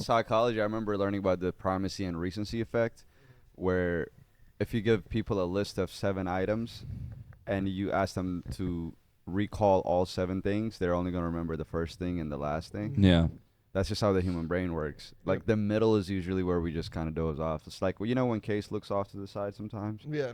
psychology, I remember learning about the primacy and recency effect, where if you give people a list of 7 items and you ask them to recall all 7 things, they're only going to remember the first thing and the last thing. Yeah. That's just how the human brain works. Like, the middle is usually where we just kind of doze off. It's like, well, you know when Case looks off to the side sometimes? Yeah.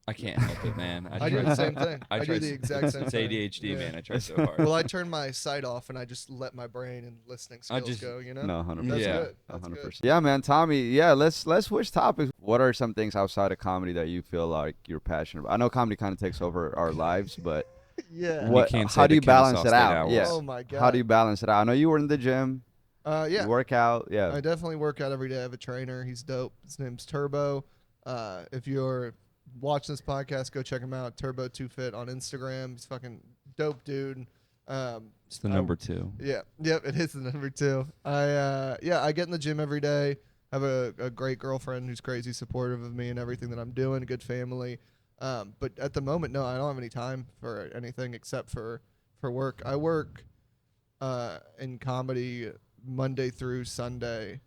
I can't help it, man. I do the same thing. I do the exact same it's thing. It's ADHD, Yeah. man. I try so hard. Well, I turn my sight off and I just let my brain and listening skills go, you know? No, 100%. That's Yeah. good. That's 100%. good. Yeah, man, Tommy. Yeah, let's switch topics. What are some things outside of comedy that you feel like you're passionate about? I know comedy kind of takes over our lives, but Yeah. how do you balance it out? Yeah. Oh, my God. How do you balance it out? I know you were in the gym. Yeah. You work out. Yeah. I definitely work out every day. I have a trainer. He's dope. His name's Turbo. If you're watching this podcast, go check him out. Turbo2Fit on Instagram. He's fucking dope, dude. It's the number 2. Yeah. Yep. It is the number 2. I get in the gym every day. I have a great girlfriend who's crazy supportive of me and everything that I'm doing. A good family. But at the moment, no, I don't have any time for anything except for work. I work in comedy Monday through Sunday,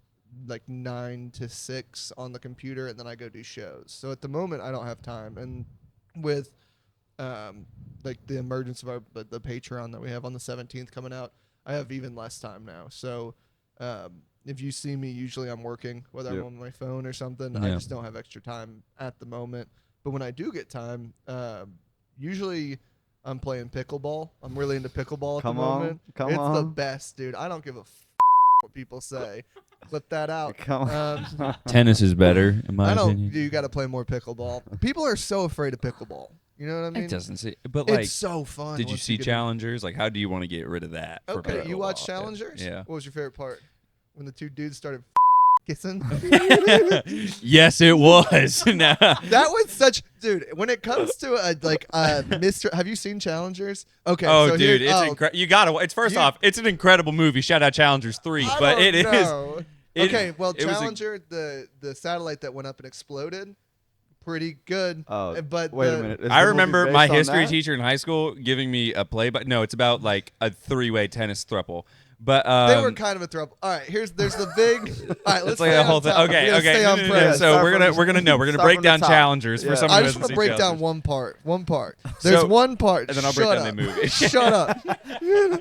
like 9 to 6 on the computer, and then I go do shows. So at the moment, I don't have time. And with like the emergence of the Patreon that we have on the 17th coming out, I have even less time now. So if you see me, usually I'm working, whether I'm on my phone or something. Yeah. I just don't have extra time at the moment. But when I do get time, usually I'm playing pickleball. I'm really into pickleball at the moment. It's the best, dude. I don't give a what people say. Flip that out. Tennis is better, in my opinion. You got to play more pickleball. People are so afraid of pickleball. You know what I mean? It doesn't see, but like, it's so fun. did you see Challengers? Like, how do you want to get rid of that? Okay, you watch Challengers? Yeah. What was your favorite part? When the 2 dudes started kissing? Yes, it was. Nah. That was such, dude. When it comes to Mr. Have you seen Challengers? Okay. Oh, so dude, it's incredible. You gotta. It's first off, it's an incredible movie. Shout out Challengers 3, but it is. Okay, well, Challenger, the satellite that went up and exploded, pretty good. Oh, but wait a minute. I remember my history teacher in high school giving me a play, but no, it's about like a 3-way tennis throuple. But they were kind of a throuple. All right, there's the big. All right, let's like stay the on whole thing. topic. Okay, We're okay. stay on No. premise. So we're gonna break down Challengers for someone I who just hasn't want to seen break down Challengers. one part. There's one part. And then I'll break Shut down up. the movie. Shut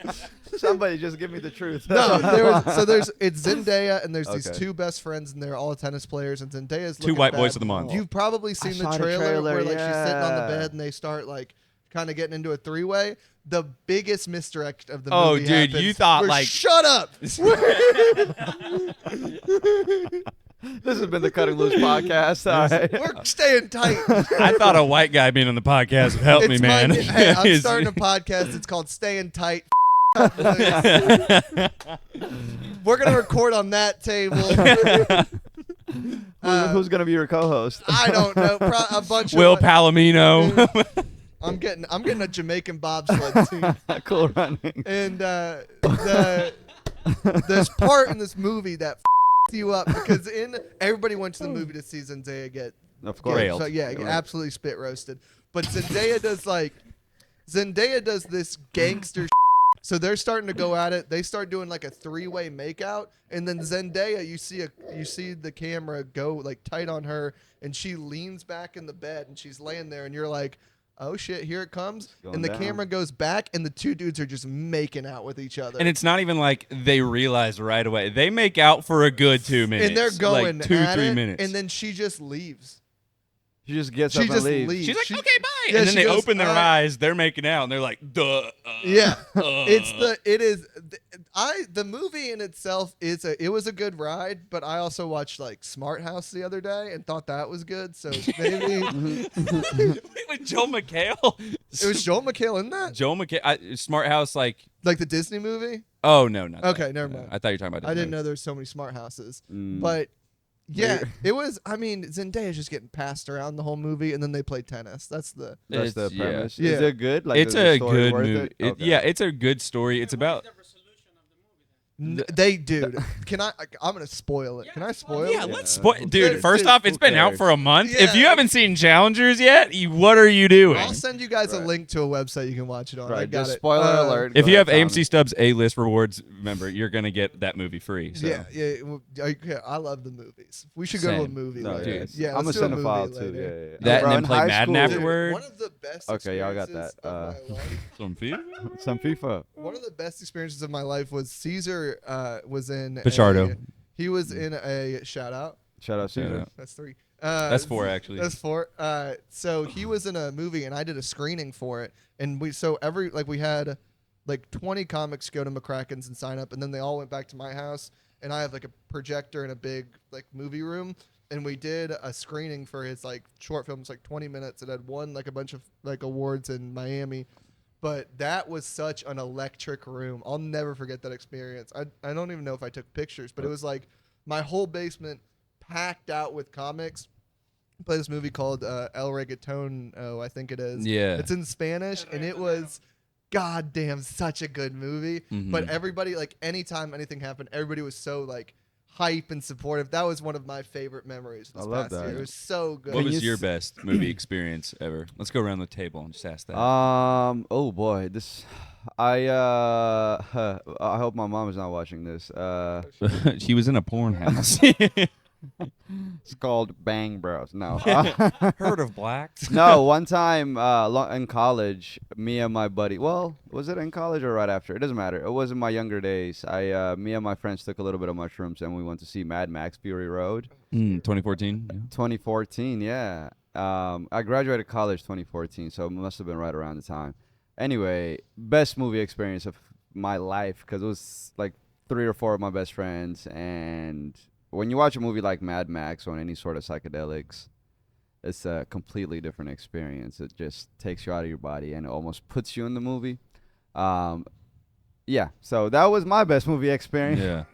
up. Somebody just give me the truth. No, it's Zendaya and there's these 2 best friends and they're all tennis players and Zendaya's 2 white boys of the month. You've probably seen the trailer where like she's sitting on the bed and they start like kind of getting into a 3-way. The biggest misdirect of the movie. Oh, dude, happens you thought where, like shut up. This has been the Kuttin Loose Podcast. All right. We're staying tight. I thought a white guy being on the podcast would help me, man. Hey, I'm starting a podcast. It's called Staying Tight. We're gonna record on that table. Who's gonna be your co-host? I don't know. A bunch Will of Palomino. I'm getting a Jamaican bobsled team. Cool running. And there's part in this movie that you up because everybody went to the movie to see Zendaya get Of course. get absolutely spit roasted. But Zendaya does this gangster. So they're starting to go at it. They start doing like a 3-way makeout, and then Zendaya, you see the camera go like tight on her, and she leans back in the bed, and she's laying there, and you're like, oh shit, here it comes. And the camera goes back, and the 2 dudes are just making out with each other. And it's not even like they realize right away. They make out for a good 2 minutes. And they're going like 2-3 minutes. And then she just leaves. She just gets up and leaves. She's like, okay, bye. Yeah, and then they goes, open their eyes. They're making out, and they're like, duh. The movie in itself it was a good ride, but I also watched like Smart House the other day and thought that was good. So maybe With Joel McHale. it was Joel McHale in that. Joel McHale, Smart House, like the Disney movie. Oh no, not okay, that. never mind. I thought you were talking about. I didn't know there was so many Smart Houses, but. Yeah, it was. I mean, Zendaya's just getting passed around the whole movie, and then they play tennis. That's the premise. Yeah. Is it good? Like, it's a good movie. Yeah, it's a good story. It's about. Dude. Can I? I'm gonna spoil it. Can I spoil Yeah, it? let's spoil. Who Dude, cares? first off, it's Who been out cares? for a month. Yeah. If you haven't seen Challengers yet, what are you doing? I'll send you guys a Right. link to a website you can watch it on. I Right, got just it. spoiler alert. If Go you have ahead, AMC Tommy. Stubbs A-list rewards member, you're gonna get that movie free. So. Yeah. Well, I love the movies. We should go to a Same. movie No, later. Dude. Yeah, I'm a let's do movie cinephile too. later. Yeah. That Bro, and then in play high Madden school- afterward. One of the best Okay, y'all got experiences that. of my life. Some FIFA. Some FIFA. One of the best experiences of my life was Caesar was in Pichardo. He was in a shout out. Shout out Shout Caesar. out. That's 3. That's 4 actually. That's 4. So he was in a movie and I did a screening for it. And we had like 20 comics go to McCracken's and sign up, and then they all went back to my house. And I have like a projector in a big like movie room, and we did a screening for his like short films, like 20 minutes. It had won like a bunch of like awards in Miami. But that was such an electric room. I'll never forget that experience. I don't even know if I took pictures, but it was like my whole basement packed out with comics. I played this movie called El Reggaeton, I think it is. Yeah. It's in Spanish, and it was goddamn such a good movie. Mhm. But everybody, like, anytime anything happened, everybody was so, like, hype and supportive. That was one of my favorite memories this I love past that. year. It was so good. What Can was you your s- best movie experience ever? Let's go around the table and just ask that. Oh boy, this. I hope my mom is not watching this. She was in a porn house. It's called Bang Bros. No. Heard of blacks? No, one time in college, me and my buddy. Well, was it in college or right after? It doesn't matter. It was in my younger days. Me and my friends took a little bit of mushrooms and we went to see Mad Max Fury Road. 2014. 2014, yeah. I graduated college 2014, so it must have been right around the time. Anyway, best movie experience of my life because it was like 3 or 4 of my best friends, and when you watch a movie like Mad Max or any sort of psychedelics, it's a completely different experience. It just takes you out of your body and it almost puts you in the movie. Yeah, so that was my best movie experience. Yeah.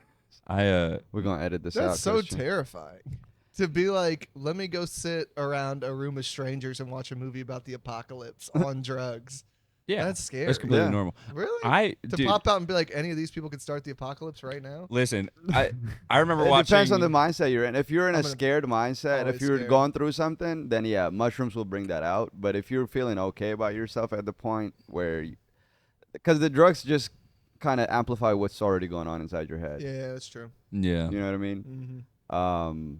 We're gonna edit this out. That's so Christian. terrifying. To be like, let me go sit around a room of strangers and watch a movie about the apocalypse on drugs. Yeah. That's scary. That's completely Yeah. normal. Really? To Dude, pop out and be like, any of these people could start the apocalypse right now? listen, I remember It watching. depends on the mindset you're in. If you're in I'm a gonna- scared mindset, if always you're scared. going through something, then yeah, mushrooms will bring that out. But if you're feeling okay about yourself at the point where, because the drugs just kind of amplify what's already going on inside your head. Yeah, that's true. Yeah. You know what I mean? Mm-hmm.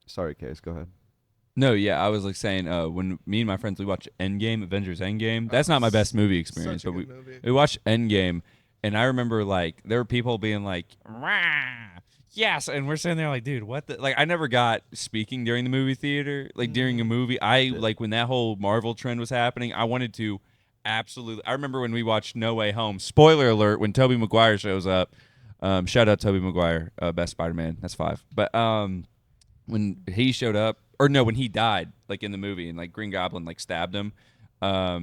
Sorry, Case, go ahead. No, yeah, I was like saying when me and my friends we watched Endgame, Avengers Endgame. That's not my best movie experience, Such a but good movie. we watched Endgame, and I remember like there were people being like, "Rah, yes," and we're sitting there like, dude, what the like? I never got speaking during the movie theater, like during a movie. Like when that whole Marvel trend was happening, I wanted to absolutely. I remember when we watched No Way Home. Spoiler alert: when Tobey Maguire shows up. Shout out Tobey Maguire, best Spider-Man. That's 5. But when he showed up. Or no, when he died, like in the movie, and like Green Goblin like stabbed him. I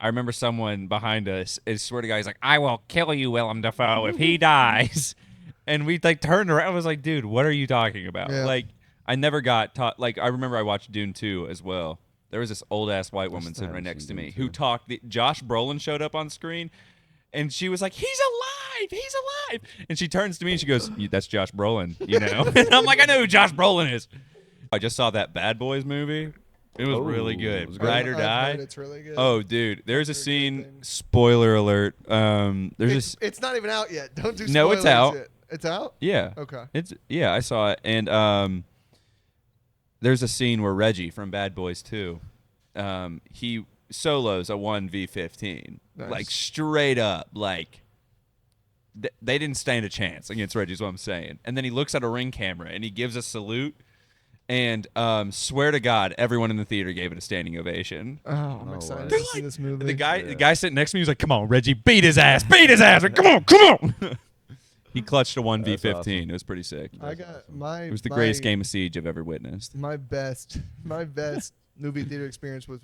remember someone behind us. I swear to God, he's like, "I will kill you, Willem Dafoe, if he dies." And we like turned around. I was like, "Dude, what are you talking about?" Yeah. Like, I never got taught. Like, I remember I watched Dune 2 as well. There was this old ass white woman sitting right haven't next to seen me Dune who 2. talked. Josh Brolin showed up on screen. And she was like, "He's alive! He's alive!" And she turns to me and she goes, "That's Josh Brolin, you know." And I'm like, "I know who Josh Brolin is." I just saw that Bad Boys movie. It was really Oh, good. it was good. Ride or I've Die. heard it's really good. Oh, dude, there's a I've heard good scene. things. Spoiler alert. There's It's not even out yet. Don't do spoilers No, it's out. yet. It's out? yeah. Okay. I saw it, and there's a scene where Reggie from Bad Boys 2, he solos a 1v15, Nice. like straight up, like they didn't stand a chance against Reggie. Is what I'm saying. And then he looks at a ring camera and he gives a salute. And swear to God, everyone in the theater gave it a standing ovation. Oh, I'm No excited way. to see this movie. The guy, Yeah. the guy sitting next to me was like, "Come on, Reggie, beat his ass, beat his ass! Like, come on, come on!" He clutched a 1v15. awesome. It was pretty sick. I got my. It was the my- greatest game of Siege I've ever witnessed. My best movie theater experience was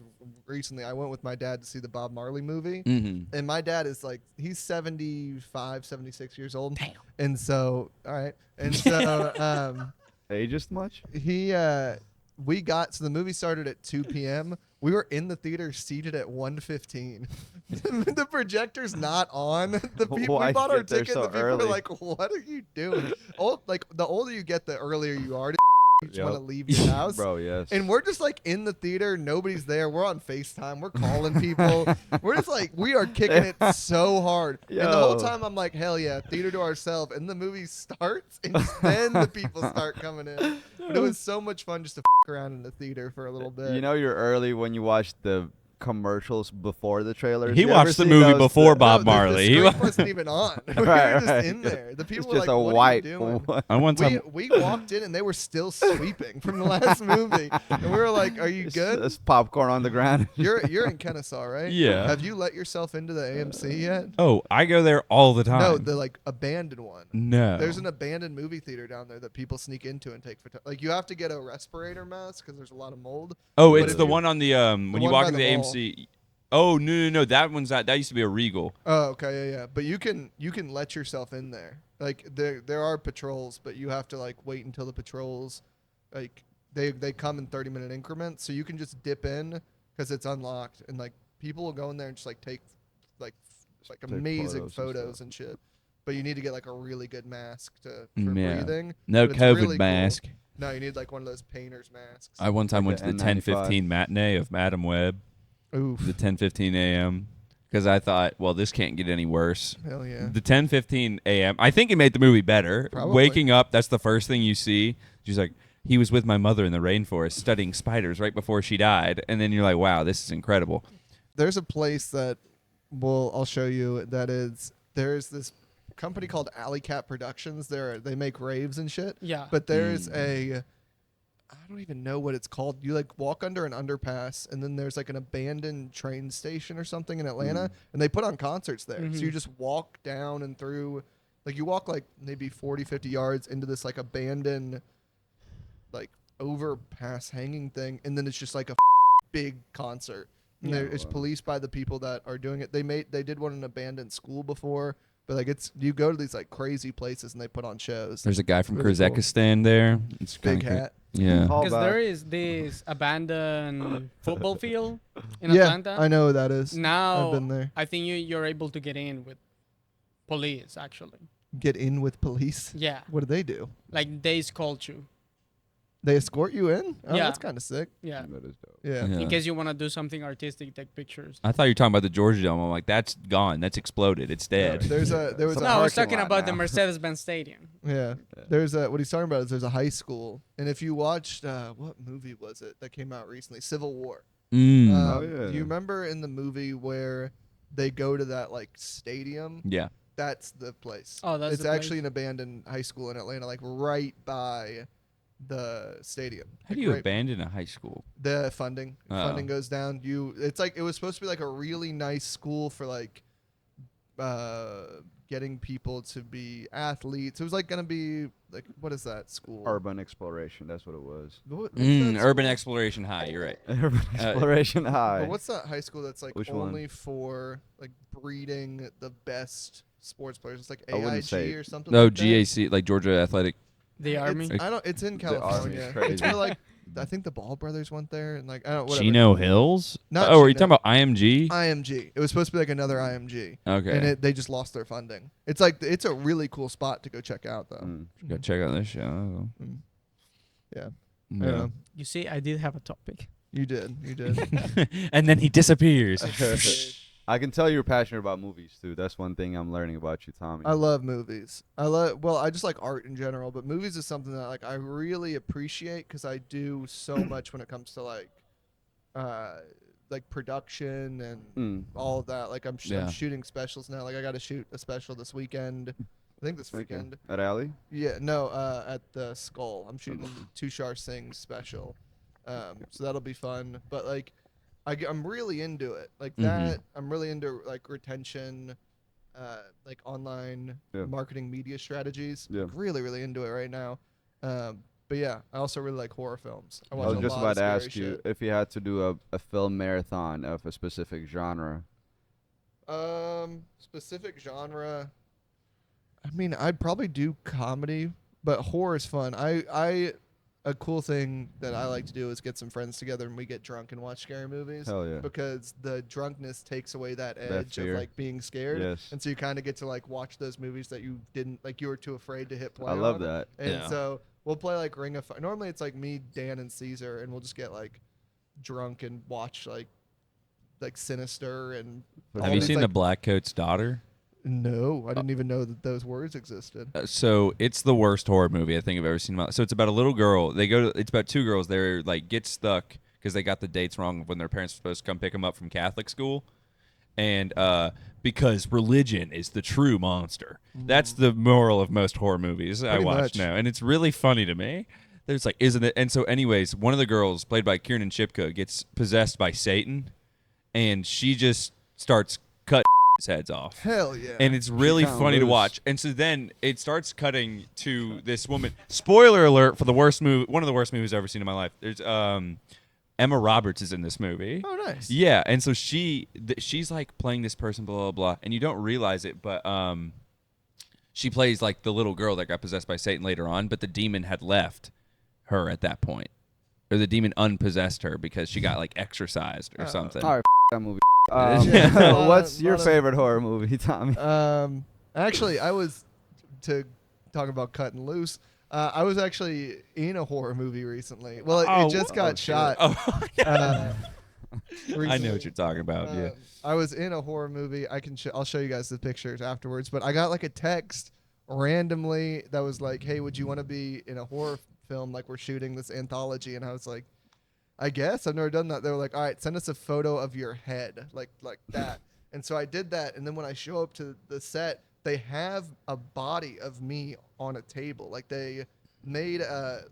recently. I went with my dad to see the Bob Marley movie. Mm-hmm. And my dad is like, he's 75, 76 years old. Damn. And so, all right. And so, Ageist much? we got, so the movie started at 2 p.m. We were in the theater seated at 1:15. The projector's not on. The people Why we bought our get there ticket. so The people early? were like, "What are you doing?" Like the older you get, the earlier you are. You just want to leave your house. Bro, yes. And we're just like in the theater, nobody's there. We're on FaceTime. We're calling people. We're just like, we are kicking it so hard. And the whole Yo. time I'm like, hell yeah, theater to ourselves. And the movie starts, and then the people start coming in. But it was so much fun just to around in the theater for a little bit. You know you're early when you watch the commercials before the trailers. He You ever watched the see movie those before that- Bob the Marley. He screen wa- wasn't even on. We were Right, just right. in there. The people It's were just like, a what white. are you doing? I one time We walked in and they were still sweeping from the last movie, and we were like, "Are you good? It's popcorn on the ground. You're in Kennesaw, right? Yeah. Have you let yourself into the AMC yet? Oh, I go there all the time. No, the like abandoned one. No. There's an abandoned movie theater down there that people sneak into and take photo. Like you have to get a respirator mask because there's a lot of mold. Oh, But it's if the you- one on the when you one walk by into the the mall. AMC. Oh no, that one's not. That used to be a Regal. Oh, okay, yeah. But you can let yourself in there. Like there are patrols, but you have to like wait until the patrols, like they come in 30-minute increments. So you can just dip in because it's unlocked, and like people will go in there and just like take like amazing photos and shit. But you need to get like a really good mask for Yeah. breathing. No But it's COVID really cool. mask. No, you need like one of those painter's masks. I one time Like went the to the N95. 10:15 matinee of Madam Web, Oof. the 10:15 a.m. because I thought, well, this can't get any worse. Hell yeah. The 10:15 a.m. I think it made the movie better. Probably. Waking up, that's the first thing you see. She's like, he was with my mother in the rainforest studying spiders right before she died, and then you're like, wow, this is incredible. There's a place that I'll show you there's this company called Alley Cat Productions. They make raves and shit. Yeah. But there's I don't even know what it's called. You like walk under an underpass, and then there's like an abandoned train station or something in Atlanta, and they put on concerts there. So you just walk down and through, like you walk like maybe 40, 50 yards into this like abandoned, like overpass hanging thing, and then it's just like a big concert. And Yeah. it's policed by the people that are doing it. They did one in an abandoned school before, but like you go to these like crazy places and they put on shows. There's a guy from Really cool. Kazakhstan there. It's Big kinda hat. Yeah. All Because back. there is this abandoned football field in Yeah, Atlanta. I know who that is. Now, I've been there. I think you're able to get in with police, actually. Get in with police. Yeah. What do they do? Like, they escort you. They escort you in? Oh, Yeah. that's kind of sick. Yeah. That is dope. Yeah. Yeah. In case you want to do something artistic, take pictures. I thought you were talking about the Georgia Dome. I'm like, that's gone. That's exploded. It's dead. There was It's a No, I was parking talking lot about the now. Mercedes-Benz Stadium. yeah. There's what he's talking about is there's a high school, and if you watched what movie was it that came out recently? Civil War. Mm. Oh, yeah. Do you remember in the movie where they go to that like stadium? Yeah. That's the place. Oh, that's it's the place. actually an abandoned high school in Atlanta, like right by the stadium. How do Like, you right- abandon a high school? The funding Oh. funding goes down. It's like it was supposed to be like a really nice school for like getting people to be athletes. It was like gonna be like, what is that school? Urban exploration. That's what it was. What's that Urban school? Exploration High. You're right. Urban exploration high. But what's that high school that's like Which one? only for like breeding the best sports players? It's like I wouldn't AIG say- or something. No, like that. GAC, like Georgia Athletic. The Army. I don't. It's in The Army is California. crazy. It's where like I think the Ball brothers went there, and like I don't. Whatever. Chino Hills? Not Oh, are you Chino. talking about IMG? IMG. It was supposed to be like another IMG, Okay. and they just lost their funding. It's like it's a really cool spot to go check out, though. Mm. Go check out this show. Yeah. I Yeah. don't know. You see, I did have a topic. You did. You did. And then he disappears. I can tell you're passionate about movies too. That's one thing I'm learning about you, Tommy. I love movies. I just like art in general, but movies is something that like I really appreciate because I do so much when it comes to like production and Mm. all of that. Like I'm Yeah. shooting specials now. Like I got to shoot a special this weekend. I think this Okay. weekend. At Alley? Yeah, no, at the Skull. I'm shooting Tushar Singh's special. So that'll be fun. But like I'm really into it. Like that I'm really into like retention, like online Yeah. marketing media strategies. Yeah. Like, really, really into it right now. But yeah, I also really like horror films. I watch was a just lot about of to scary ask you shit. if you had to do a film marathon of a specific genre. Specific genre. I mean, I'd probably do comedy, but horror is fun. I a cool thing that I like to do is get some friends together and we get drunk and watch scary movies. Hell yeah. Because the drunkenness takes away that That edge of fear. like being scared. Yes. And so you kind of get to like watch those movies that you didn't like. You were too afraid to hit play. I love on. that. And Yeah. so we'll play like Ring of Fire. Normally it's like me, Dan, and Caesar, and we'll just get like drunk and watch like Sinister and. Have all you these, seen like, The Black Coat's Daughter? No, I didn't even know that those words existed. So it's the worst horror movie I think I've ever seen in my life. So it's about a little girl. It's about two girls. They're like get stuck because they got the dates wrong of when their parents were supposed to come pick them up from Catholic school. And because religion is the true monster. That's the moral of most horror movies I Pretty watch much. now. And it's really funny to me. There's like, isn't it? And so anyways, one of the girls, played by Kiernan Shipka, gets possessed by Satan. And she just starts cutting heads off. Hell yeah. And it's really kinda funny to loose. watch. And so then it starts cutting to this woman. Spoiler alert for the worst movie, one of the worst movies I've ever seen in my life. There's Emma Roberts is in this movie. Oh, nice. Yeah, and so she's like playing this person, blah blah blah, and you don't realize it, but she plays like the little girl that got possessed by Satan later on, but the demon had left her at that point, or the demon unpossessed her because she got like exorcised or something. All right, that movie. Yeah. What's your Not a- favorite horror movie, Tommy? Actually, I was to talk about Kuttin Loose. I was actually in a horror movie recently. Well, it just got shot. Oh, I know what you're talking about. Yeah. I was in a horror movie. I'll show you guys the pictures afterwards. But I got like a text randomly that was like, "Hey, would you want to be in a horror film? Like we're shooting this anthology." And I was like, "I guess I've never done that." They were like, "All right, send us a photo of your head, like that." And so I did that. And then when I show up to the set, they have a body of me on a table. Like they made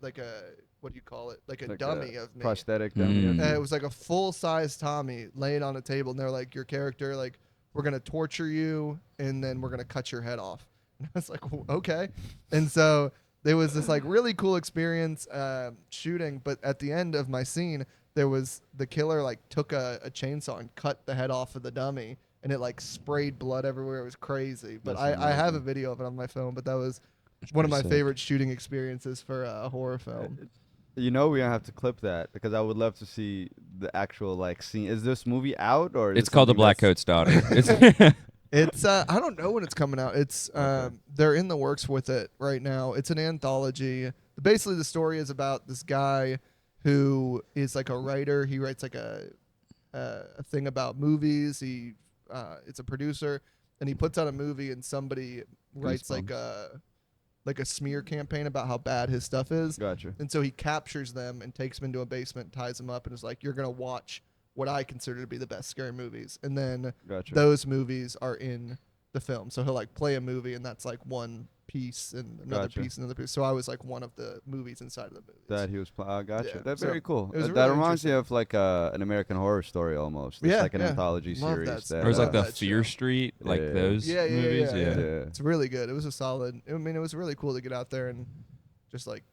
like a what do you call it? Like a dummy of me. Prosthetic dummy. Mm. It was like a full-size Tommy laying on a table, and they're like, "Your character, like, we're gonna torture you, and then we're gonna cut your head off." And I was like, "Okay." And so there was this like really cool experience shooting, but at the end of my scene, there was the killer like took a chainsaw and cut the head off of the dummy, and it like sprayed blood everywhere. It was crazy. But That's I have a amazing. video of it on my phone. But that was one of my sick. favorite shooting experiences for a horror film. You know we're gonna have to clip that because I would love to see the actual like scene. Is this movie out or? Is It's it called The something Black that's- Coat's Daughter. It's It's I don't know when it's coming out. It's they're in the works with it right now. It's an anthology. Basically, the story is about this guy who is like a writer. He writes like a thing about movies. He it's a producer, and he puts out a movie, and somebody writes like a smear campaign about how bad his stuff is. Gotcha. And so he captures them and takes them into a basement, ties them up, and is like, "You're gonna watch what I consider to be the best scary movies." And then Gotcha. those movies are in the film. So he'll like play a movie, and that's like one piece and another Gotcha. piece and another piece. So I was like one of the movies inside of the movies. That he was. Gotcha. Yeah, That's so very cool. it was That really reminds me interesting. of like an American Horror Story almost. It's Yeah, like an yeah. anthology Love series. that That, or it's like the that Fear show. Street, like Yeah. those Yeah, yeah, movies. yeah, yeah. It's really good. It was a solid. I mean, it was really cool to get out there and just like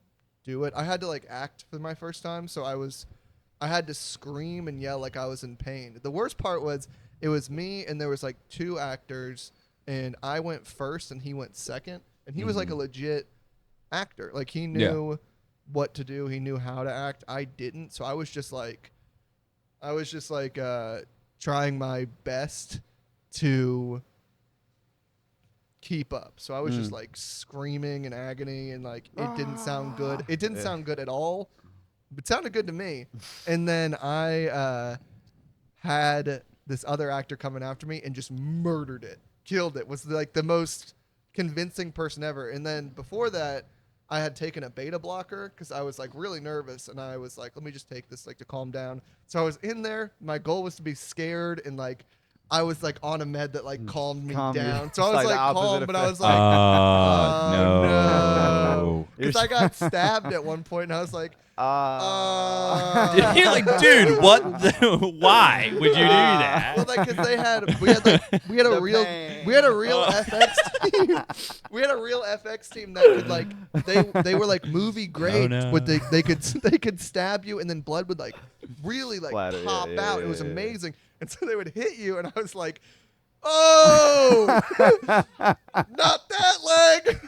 do it. I had to like act for my first time, so I had to scream and yell like I was in pain. The worst part was it was me and there was like two actors, and I went first and he went second, and he was like a legit actor. Like he knew what to do. He knew how to act. I didn't, so I was just like trying my best to keep up. So I was just like screaming in agony, and like it didn't sound good. It didn't sound good at all. It sounded good to me. And then I had this other actor coming after me and just murdered it, killed it. Was like the most convincing person ever. And then before that, I had taken a beta blocker because I was like really nervous, and I was like, let me just take this like to calm down. So I was in there. My goal was to be scared, and like I was like on a med that like calmed me Calm you. down. So I It's was like the like calm, opposite but I was effect. like, no. no. Because I got stabbed at one point, and I was like, You're like, dude, what? Why would you do that? Well, like, cause we had a The real pain. FX team. We had a real FX team that could like they were like movie grade, no. but they could stab you, and then blood would like really like Splatter, yeah, pop yeah, out. yeah, It was yeah. amazing, and so they would hit you, and I was like, oh, not that leg.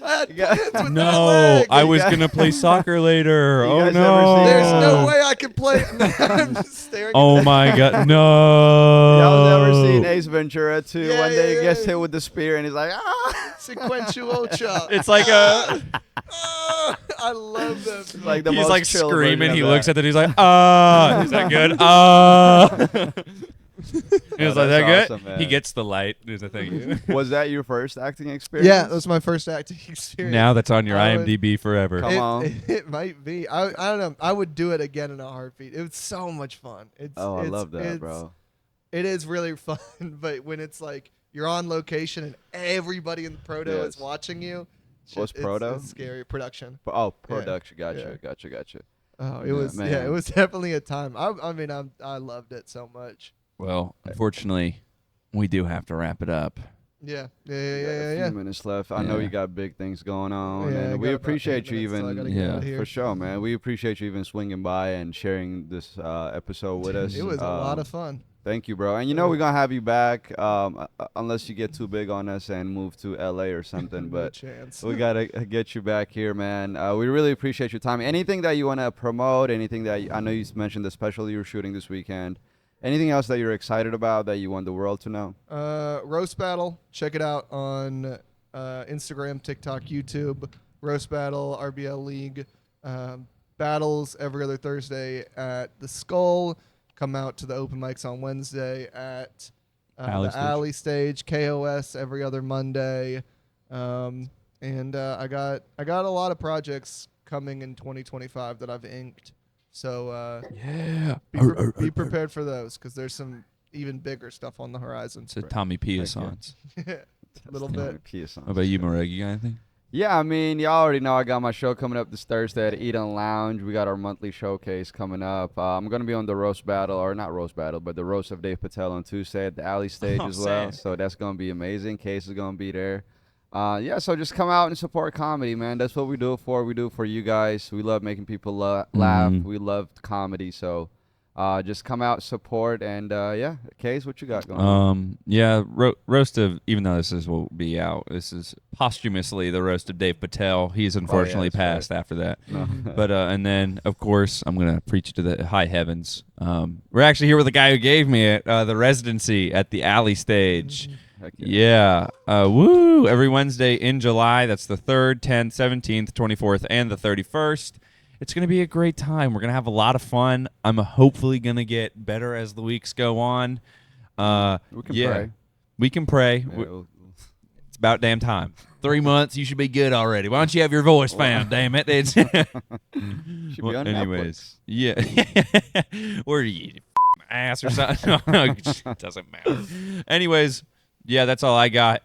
I had You got- plans with that No, leg. I was gonna play soccer later. You Oh guys no! ever seen- There's no way I can play. I'm just staring. Oh at my god, no! Y'all never seen Ace Ventura 2 Yeah, when they yeah, gets yeah. hit with the spear and he's like, ah! Sequential chop. It's like a. I love that. It's like the He's most like chill screaming. version He of looks that. at it. He's like, ah. Is that good? Ah. He was like, that's that good? awesome, man. He gets the light. There's a thing. Was that your first acting experience? Yeah, that was my first acting experience. Now that's on your I would- IMDb forever. Come on. It might be. I don't know. I would do it again in a heartbeat. It was so much fun. I love that, bro. It is really fun, but when it's like you're on location and everybody in the proto is Yes. watching you, What's it's proto? scary production. Oh, production. Gotcha, Yeah. gotcha. Oh, it Yeah, was man. it was definitely a time. I mean, I loved it so much. Well, unfortunately, we do have to wrap it up. Yeah, A yeah. few minutes left. I know Yeah. you got big things going on, Yeah, I and got we about appreciate 8 you minutes, so I even. gotta get Yeah. out of here. For sure, man. We appreciate you even swinging by and sharing this episode with us. It was a lot of fun. Thank you, bro. And you know we're gonna have you back, unless you get too big on us and move to LA or something. No But chance. we gotta get you back here, man. We really appreciate your time. Anything that you wanna promote? Anything that I know you mentioned the special you were shooting this weekend. Anything else that you're excited about that you want the world to know? Roast Battle. Check it out on Instagram, TikTok, YouTube. Roast Battle, RBL League. Battles every other Thursday at the Skull. Come out to the open mics on Wednesday at Alley the Stage. Alley Stage. KOS every other Monday. And I got a lot of projects coming in 2025 that I've inked. So Yeah. be prepared for those because there's some even bigger stuff on the horizon. It's a Tommy Pia songs. A little That's bit. P.S. What about you, Maireg? You got anything? Yeah, I mean, y'all already know I got my show coming up this Thursday at Eden Lounge. We got our monthly showcase coming up. I'm going to be on the Roast Battle, or not Roast Battle, but the Roast of Dave Patel on Tuesday at the Alley Stage Oh, as well. sick. So that's going to be amazing. Case is going to be there. Yeah, so just come out and support comedy, man. That's what we do it for. We do it for you guys. We love making people laugh. Mhm. We love comedy. So just come out, support, and yeah. Case, what you got going on? Yeah, roast of, even though this will be out, this is posthumously the roast of Dave Patel. He's unfortunately that's right. passed after that. No. But and then of course I'm gonna preach to the high heavens. We're actually here with the guy who gave me it, the residency at the Alley Stage. Heck Yeah. Woo! Every Wednesday in July. That's the 3rd, 10th, 17th, 24th, and the 31st. It's going to be a great time. We're going to have a lot of fun. I'm hopefully going to get better as the weeks go on. We can pray. We can pray. Yeah, we'll- It's about damn time. 3 months, you should be good already. Why don't you have your voice found, damn it? It's should be Well, on anyways, Netflix. yeah. Or you ass or something. No, it doesn't matter. Anyways, yeah, that's all I got.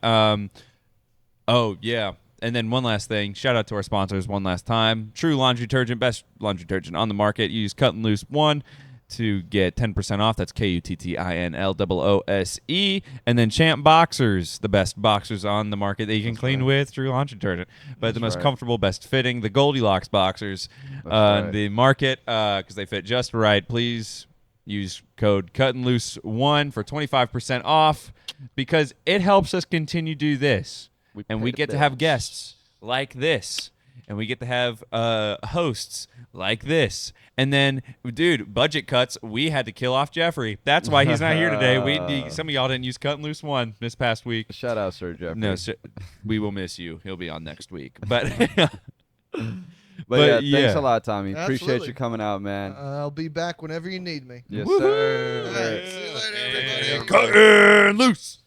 Oh, yeah. And then one last thing. Shout out to our sponsors one last time. True Laundry Detergent, best laundry detergent on the market. Use Kuttin Loose 1 to get 10% off. That's KUTTINLOOSE. And then Champ Boxers, the best boxers on the market that you can clean with. True Laundry Detergent. But the That's most right. comfortable, best fitting, the Goldilocks boxers right. the market because they fit just right. Please use code CuttinLoose1 for 25% off because it helps us continue to do this. And pay we the get to have bills. guests like this. And we get to have hosts like this. And then, dude, budget cuts. We had to kill off Jeffrey. That's why he's not here today. Some of y'all didn't use Cut and Loose 1 this past week. Shout out, Sir Jeffrey. No, sir, we will miss you. He'll be on next week. But But yeah, thanks yeah. a lot, Tommy. Appreciate Absolutely. you coming out, man. I'll be back whenever you need me. Yes, All sir. right, see you later, everybody. Cut and Loose.